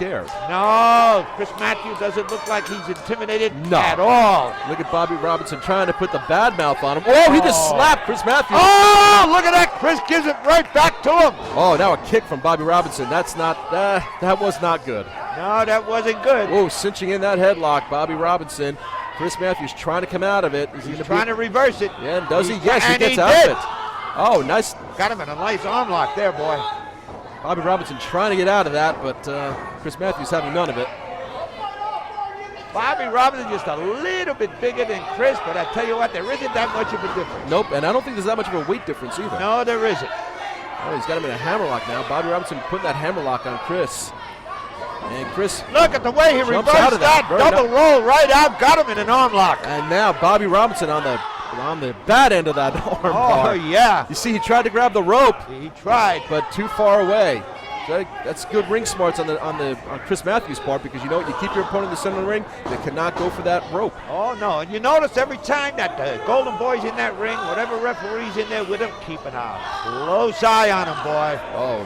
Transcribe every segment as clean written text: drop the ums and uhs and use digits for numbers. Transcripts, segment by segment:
scared. No, Chris Matthews doesn't look like he's intimidated at all. Look at Bobby Robinson trying to put the bad mouth on him. Oh, he just slapped Chris Matthews. Oh, look at that. Chris gives it right back to him. Oh, now a kick from Bobby Robinson. That's not, that was not good. No, that wasn't good. Oh, cinching in that headlock, Bobby Robinson. Chris Matthews trying to come out of it. He's trying to reverse it. Yeah, and does he? Yes, he gets out of it. Oh, nice. Got him in a nice arm lock there, boy. Bobby Robinson trying to get out of that, but Chris Matthews having none of it. Bobby Robinson just a little bit bigger than Chris, but I tell you what, there isn't that much of a difference. Nope, and I don't think there's that much of a weight difference either. No, there isn't. Oh, he's got him in a hammerlock now. Bobby Robinson putting that hammerlock on Chris. And Chris, look at the way he reversed that double roll right out, got him in an arm lock. And now Bobby Robinson on the bad end of that arm bar. Oh, yeah. You see, he tried to grab the rope. He tried. But too far away. So that's good ring smarts on Chris Matthews' part, because you know what? You keep your opponent in the center of the ring, they cannot go for that rope. Oh, no. And you notice every time that the Golden Boy's in that ring, whatever referee's in there with him, keep an close eye on him, boy. Oh,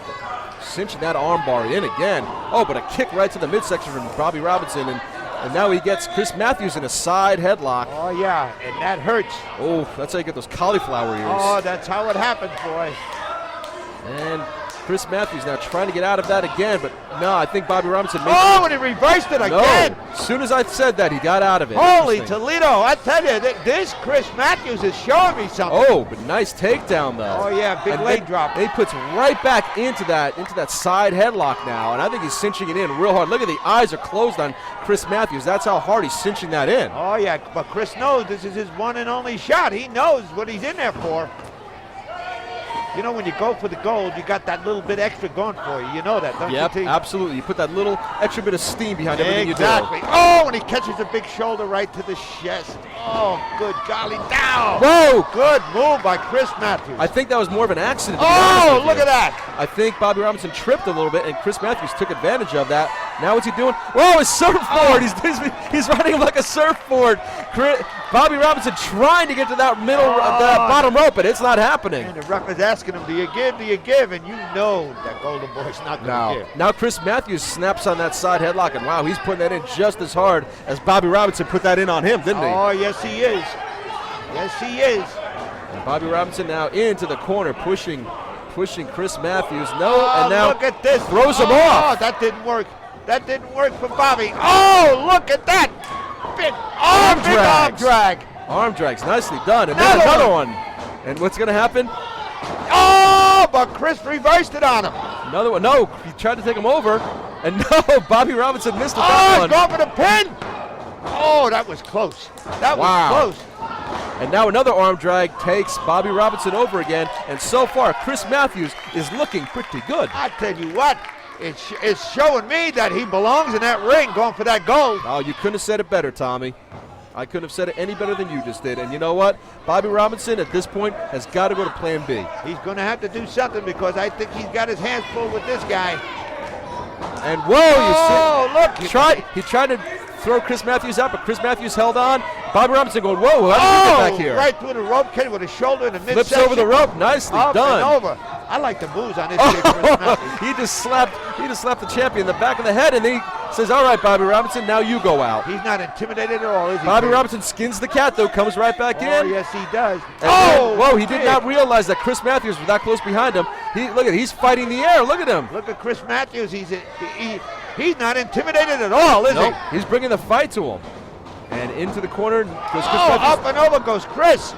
cinching that arm bar in again. Oh, but a kick right to the midsection from Bobby Robinson, and now he gets Chris Matthews in a side headlock. Oh, yeah, and that hurts. Oh, that's how you get those cauliflower ears. Oh, that's how it happens, boy. And Chris Matthews now trying to get out of that again, but no, I think Bobby Robinson made and he reversed it again. No. As soon as I said that, he got out of it. Holy Toledo, I tell you, this Chris Matthews is showing me something. Oh, but nice takedown, though. Oh, yeah, big leg drop. He puts right back into that side headlock now, and I think he's cinching it in real hard. Look at the eyes are closed on Chris Matthews. That's how hard he's cinching that in. Oh, yeah, but Chris knows this is his one and only shot. He knows what he's in there for. You know, when you go for the gold, you got that little bit extra going for you. You know that, don't you? Yep, absolutely. You put that little extra bit of steam behind everything you do. Exactly. Oh, and he catches a big shoulder right to the chest. Oh, good golly, down. Whoa. Good move by Chris Matthews. I think that was more of an accident. Oh, look at that. I think Bobby Robinson tripped a little bit, and Chris Matthews took advantage of that. Now what's he doing? Whoa, his surfboard. He's riding him like a surfboard. Bobby Robinson trying to get to that middle, that bottom rope, but it's not happening. And the ref is asking him, do you give, do you give? And you know that Golden Boy's not going to give. Now Chris Matthews snaps on that side headlock, and wow, he's putting that in just as hard as Bobby Robinson put that in on him, didn't he? Oh, yes, he is. Yes, he is. And Bobby Robinson now into the corner, pushing Chris Matthews. And now look at this. Throws him off. Oh, that didn't work. That didn't work for Bobby. Oh, look at that. Big arm drag. Arm drags, nicely done. And then another one. And what's going to happen? Oh, but Chris reversed it on him. Another one. No, he tried to take him over. And no, Bobby Robinson missed that one. Oh, going for the pin. Oh, that was close. That was close. And now another arm drag takes Bobby Robinson over again. And so far, Chris Matthews is looking pretty good. I tell you what. It's showing me that he belongs in that ring going for that gold. Oh, you couldn't have said it better, Tommy. I couldn't have said it any better than you just did. And you know what? Bobby Robinson at this point has got to go to plan B. He's going to have to do something because I think he's got his hands full with this guy. And whoa, look. He tried to throw Chris Matthews out, but Chris Matthews held on. Bobby Robinson going, whoa, how did he get back here? Right through the rope, Kenny with a shoulder in the midsection. Flips over the rope, nicely done. And over. I like the moves on this kid, Chris Matthews. He just slapped the champion in the back of the head, and then he says, all right, Bobby Robinson, now you go out. He's not intimidated at all, is he? Bobby Robinson skins the cat, though, comes right back in. Oh, yes, he does. Whoa, he did not realize that Chris Matthews was that close behind him. He's fighting the air. Look at him. Look at Chris Matthews. He's not intimidated at all, is he? He's bringing the fight to him. And into the corner goes Chris Matthews. Up and over goes Chris.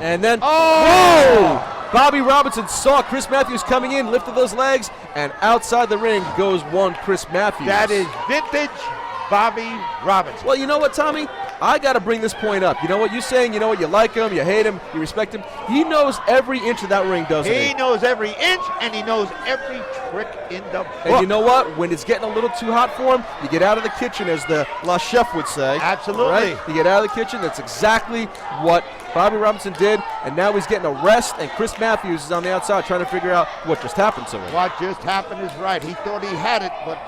And then, whoa! Bobby Robinson saw Chris Matthews coming in, lifted those legs, and outside the ring goes one Chris Matthews. That is vintage Bobby Robinson. Well, you know what, Tommy? I got to bring this point up. You know what you're saying? You know what? You like him, you hate him, you respect him. He knows every inch of that ring, doesn't he? He knows every inch, and he knows every trick in the book. And you know what? When it's getting a little too hot for him, you get out of the kitchen, as the La Chef would say. Absolutely. Right? You get out of the kitchen. That's exactly what Bobby Robinson did, and now he's getting a rest, and Chris Matthews is on the outside trying to figure out what just happened to him. What just happened is right. He thought he had it, but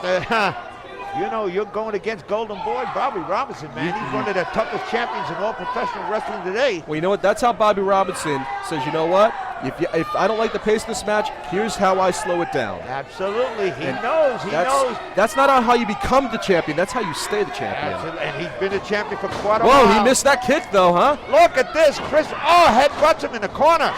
you know, you're going against Golden Boy Bobby Robinson, man. He's one of the toughest champions in all professional wrestling today. Well, you know what? That's how Bobby Robinson says, you know what? if I don't like the pace of this match, here's how I slow it down. Absolutely. He knows. That's not how you become the champion. That's how you stay the champion. Absolutely. And he's been a champion for quite a while. while. Whoa, he missed that kick, though, huh? Look at this. Chris, headbutts him in the corner.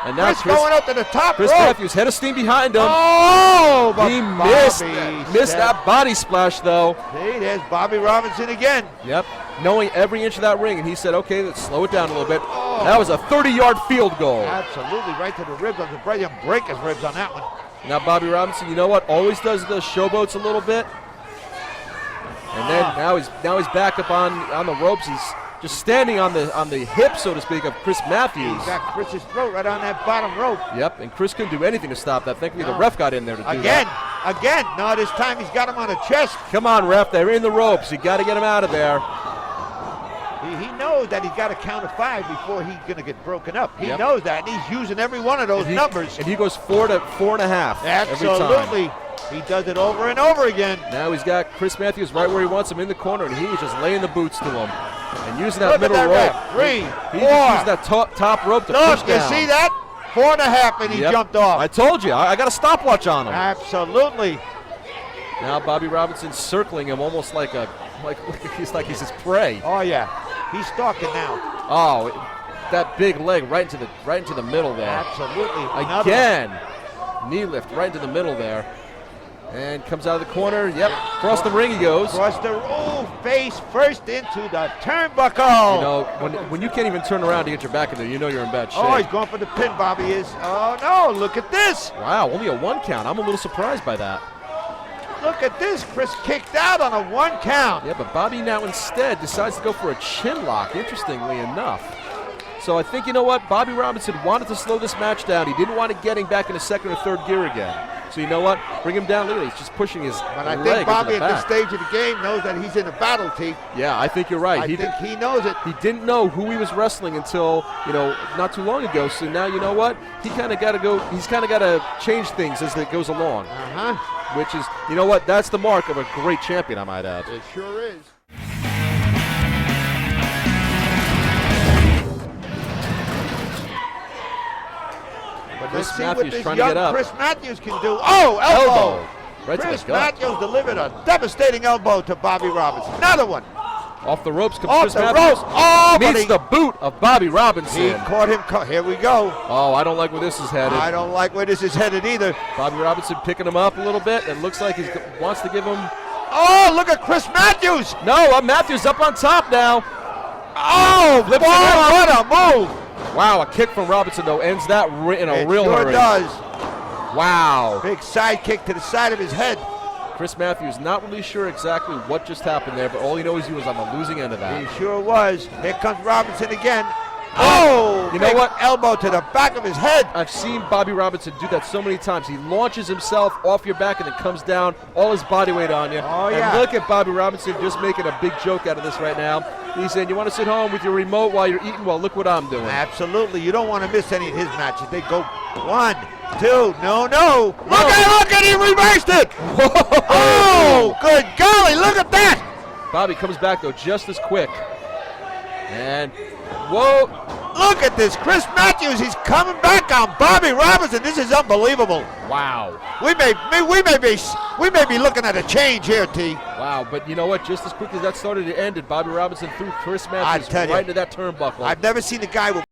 And now Chris going up to the top Chris rope. Matthews, head of steam behind him. Oh, but he Bobby missed that body splash, though. See, there's Bobby Robinson again. Yep, knowing every inch of that ring, and he said, okay, let's slow it down a little bit. Oh. That was a 30-yard field goal. Absolutely, right to the ribs. I was afraid he'd break his ribs on that one. Now Bobby Robinson, you know what, always does the showboats a little bit. And then now he's back up on the ropes. He's just standing on the hip, so to speak, of Chris Matthews. He's got Chris's throat right on that bottom rope. Yep, and Chris couldn't do anything to stop that. Thankfully, the ref got in there to do that. Again. No, this time he's got him on the chest. Come on, ref. They're in the ropes. You got to get him out of there. He knows that he's got to count to 5 before he's going to get broken up. He knows that, and he's using every one of those numbers. And he goes 4 to 4.5 every time. Absolutely. He does it over and over again. Now he's got Chris Matthews right where he wants him in the corner, and he's just laying the boots to him. And using that middle rope. 3, 4. He's using that top rope to push down. You see that? 4.5, and he jumped off. I told you. I got a stopwatch on him. Absolutely. Now Bobby Robinson's circling him almost like he's his prey. Oh, yeah. He's stalking now. Oh, that big leg right into the middle there. Absolutely. Again. Knee lift right into the middle there. And comes out of the corner. Yep, across the ring he goes. Across the face first into the turnbuckle. You know, when you can't even turn around to get your back in there, you know you're in bad shape. Oh, he's going for the pin, Bobby is. Oh, no, look at this. Wow, only a 1 count. I'm a little surprised by that. Look at this. Chris kicked out on a 1 count. Yeah, but Bobby now instead decides to go for a chin lock, interestingly enough. So I think, you know what, Bobby Robinson wanted to slow this match down. He didn't want it getting back into second or third gear again. So you know what? Bring him down. Literally, he's just pushing his leg. But I think Bobby at this stage of the game knows that he's in a battle, T. Yeah, I think you're right. I think he knows it. He didn't know who he was wrestling until, not too long ago. So now, you know what? He kind of got to go. He's kind of got to change things as it goes along. Which is, you know what? That's the mark of a great champion, I might add. It sure is. Let's see what this young Chris Matthews can do. Oh, elbow. Right Chris to the gut. Matthews delivered a devastating elbow to Bobby Robinson. Another one. Off the ropes comes Off Chris the Matthews. ropes. Oh, meets the boot of Bobby Robinson. He caught him. Here we go. Oh, I don't like where this is headed. I don't like where this is headed either. Bobby Robinson picking him up a little bit. It looks like he wants to give him. Oh, look at Chris Matthews. No, Matthews up on top now. Oh, what a move. Wow, a kick from Robinson, though, ends that in a real hurry. It does. Wow. Big side kick to the side of his head. Chris Matthews not really sure exactly what just happened there, but all he knows he was on the losing end of that. He sure was. Here comes Robinson again. Oh, you know what? Elbow to the back of his head. I've seen Bobby Robinson do that so many times. He launches himself off your back and then comes down, all his body weight on you. Oh, and look at Bobby Robinson just making a big joke out of this right now. He's saying, you want to sit home with your remote while you're eating? Well, look what I'm doing. Absolutely. You don't want to miss any of his matches. They go 1, 2, no. Look at, he reversed it. Whoa. Oh, good golly, look at that. Bobby comes back, though, just as quick. And, whoa. Look at this, Chris Matthews, he's coming back on Bobby Robinson. This is unbelievable. Wow. We may be looking at a change here, T. Wow, but you know what? Just as quick as that started, it ended. Bobby Robinson threw Chris Matthews right into that turnbuckle. I've never seen a guy with